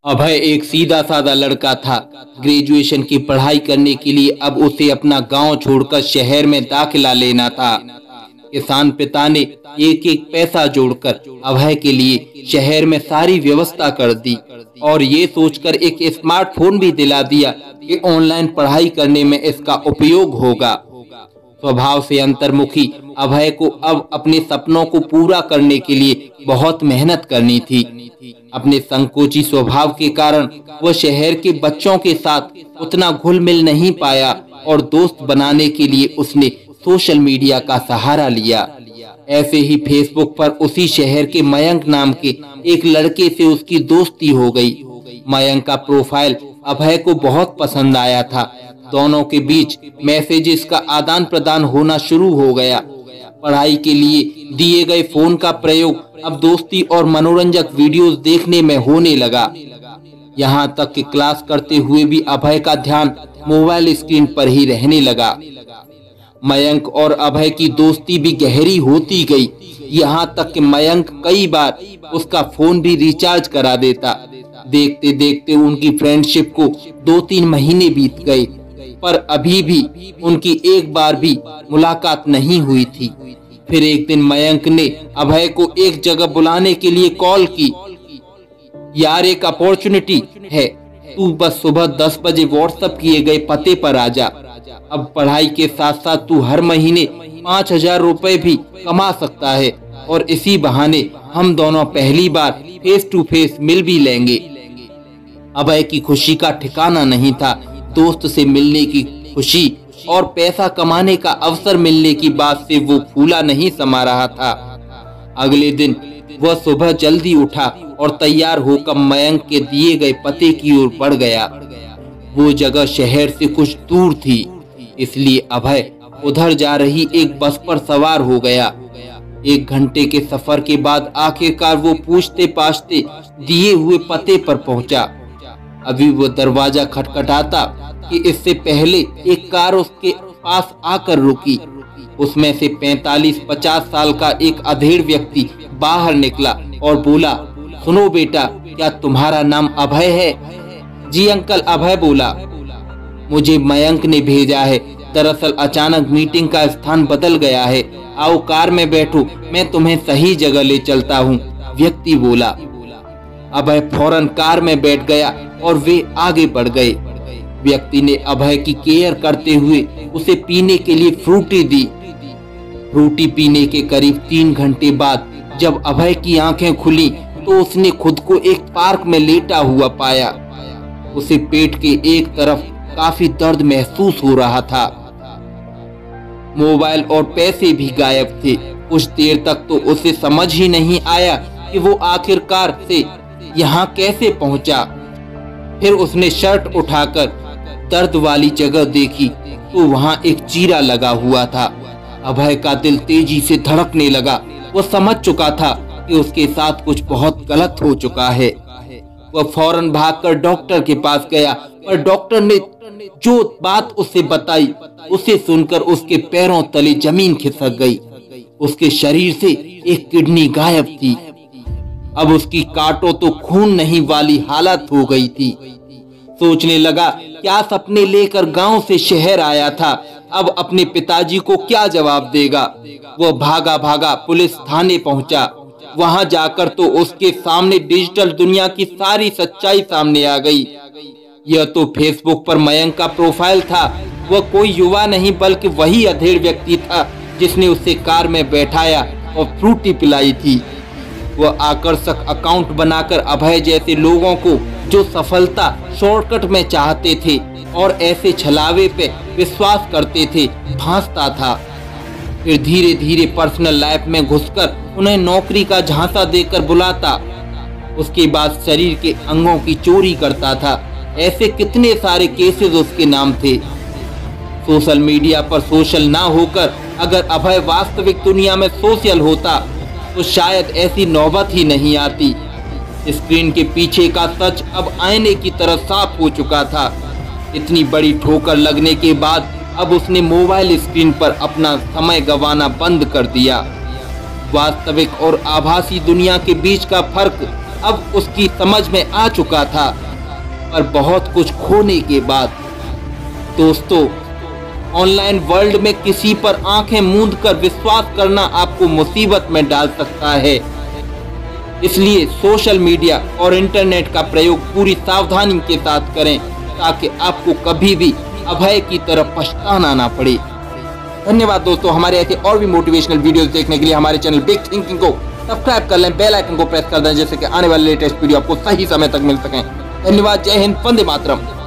अभय एक सीधा साधा लड़का था। ग्रेजुएशन की पढ़ाई करने के लिए अब उसे अपना गांव छोड़कर शहर में दाखिला लेना था। किसान पिता ने एक एक पैसा जोड़कर अभय के लिए शहर में सारी व्यवस्था कर दी और ये सोचकर एक स्मार्टफोन भी दिला दिया कि ऑनलाइन पढ़ाई करने में इसका उपयोग होगा। स्वभाव से अंतर्मुखी अभय को अब अपने सपनों को पूरा करने के लिए बहुत मेहनत करनी थी। अपने संकोची स्वभाव के कारण वह शहर के बच्चों के साथ उतना घुल मिल नहीं पाया और दोस्त बनाने के लिए उसने सोशल मीडिया का सहारा लिया। ऐसे ही फेसबुक पर उसी शहर के मयंक नाम के एक लड़के से उसकी दोस्ती हो गई। मयंक का प्रोफाइल अभय को बहुत पसंद आया था। दोनों के बीच मैसेजेस का आदान प्रदान होना शुरू हो गया। पढ़ाई के लिए दिए गए फोन का प्रयोग अब दोस्ती और मनोरंजक वीडियोस देखने में होने लगा। यहाँ तक कि क्लास करते हुए भी अभय का ध्यान मोबाइल स्क्रीन पर ही रहने लगा। मयंक और अभय की दोस्ती भी गहरी होती गई। यहाँ तक कि मयंक कई बार उसका फोन भी रिचार्ज करा देता। देखते देखते उनकी फ्रेंडशिप को 2-3 महीने बीत गए, पर अभी भी उनकी एक बार भी मुलाकात नहीं हुई थी। फिर एक दिन मयंक ने अभय को एक जगह बुलाने के लिए कॉल की। यार, एक अपॉर्चुनिटी है, तू बस सुबह 10 बजे व्हाट्सएप किए गए पते पर आ जा। अब पढ़ाई के साथ साथ तू हर महीने 5,000 रुपए भी कमा सकता है और इसी बहाने हम दोनों पहली बार फेस टू फेस मिल भी लेंगे। अभय की खुशी का ठिकाना नहीं था। दोस्त से मिलने की खुशी और पैसा कमाने का अवसर मिलने की बात से वो फूला नहीं समा रहा था। अगले दिन वह सुबह जल्दी उठा और तैयार होकर मयंक के दिए गए पते की ओर बढ़ गया। वो जगह शहर से कुछ दूर थी, इसलिए अभय उधर जा रही एक बस पर सवार हो गया। 1 घंटे के सफर के बाद आखिरकार वो पूछते पाछते दिए हुए पते पर पहुंचा। अभी वो दरवाजा खटखटाता कि इससे पहले एक कार उसके पास आकर रुकी। उसमें से 45-50 साल का एक अधेड़ व्यक्ति बाहर निकला और बोला, सुनो बेटा, क्या तुम्हारा नाम अभय है? जी अंकल, अभय बोला। मुझे मयंक ने भेजा है। दरअसल अचानक मीटिंग का स्थान बदल गया है। आओ कार में बैठो, मैं तुम्हें सही जगह ले चलता हूँ, व्यक्ति बोला। अभय फौरन कार में बैठ गया और वे आगे बढ़ गए। व्यक्ति ने अभय की केयर करते हुए उसे पीने के लिए फ्रूटी दी। फ्रूटी पीने के करीब 3 घंटे बाद जब अभय की आंखें खुली तो उसने खुद को एक पार्क में लेटा हुआ पाया। उसे पेट के एक तरफ काफी दर्द महसूस हो रहा था। मोबाइल और पैसे भी गायब थे। कुछ देर तक तो उसे समझ ही नहीं आया कि वो आखिरकार से यहाँ कैसे पहुंचा। फिर उसने शर्ट उठाकर दर्द वाली जगह देखी तो वहाँ एक चीरा लगा हुआ था। अभय का दिल तेजी से धड़कने लगा। वो समझ चुका था कि उसके साथ कुछ बहुत गलत हो चुका है। वह फौरन भागकर डॉक्टर के पास गया, पर डॉक्टर ने जो बात उसे बताई उसे सुनकर उसके पैरों तले जमीन खिसक गई। उसके शरीर से एक किडनी गायब थी। अब उसकी काटो तो खून नहीं वाली हालत हो गई थी। सोचने लगा, क्या सपने लेकर गांव से शहर आया था, अब अपने पिताजी को क्या जवाब देगा। वह भागा भागा पुलिस थाने पहुंचा। वहां जाकर तो उसके सामने डिजिटल दुनिया की सारी सच्चाई सामने आ गई। यह तो फेसबुक पर मयंक का प्रोफाइल था। वह कोई युवा नहीं बल्कि वही अधेड़ व्यक्ति था जिसने उसे कार में बैठाया और फ्रूटी पिलाई थी। वह आकर्षक अकाउंट बनाकर अभय जैसे लोगों को जो सफलता शॉर्टकट में चाहते थे और ऐसे छलावे पे विश्वास करते थे, भांसता था। फिर धीरे धीरे पर्सनल लाइफ में घुसकर उन्हें नौकरी का झांसा देकर बुलाता। उसके बाद शरीर के अंगों की चोरी करता था। ऐसे कितने सारे केसेस उसके नाम थे। सोशल मीडिया पर सोशल ना होकर अगर अभय वास्तविक दुनिया में सोशल होता तो शायद ऐसी नौबत ही नहीं आती। स्क्रीन के पीछे का सच अब आईने की तरह साफ हो चुका था। इतनी बड़ी ठोकर लगने के बाद अब उसने मोबाइल स्क्रीन पर अपना समय गंवाना बंद कर दिया। वास्तविक और आभासी दुनिया के बीच का फर्क अब उसकी समझ में आ चुका था। पर बहुत कुछ खोने के बाद दोस्तों, ऑनलाइन वर्ल्ड में किसी पर आंखें मूंद कर विश्वास करना आपको मुसीबत में डाल सकता है। इसलिए सोशल मीडिया और इंटरनेट का प्रयोग पूरी सावधानी के साथ करें, ताकि आपको कभी भी अभय की तरफ पछताना ना पड़े। धन्यवाद दोस्तों। हमारे ऐसे और भी मोटिवेशनल वीडियोस देखने के लिए हमारे चैनल बिग थिंकिंग को सब्सक्राइब कर लें, बेल आइकन को प्रेस कर दें, जैसे कि आने वाले लेटेस्ट वीडियो आपको सही समय तक मिल सकें। धन्यवाद। जय हिंद। वंदे मातरम।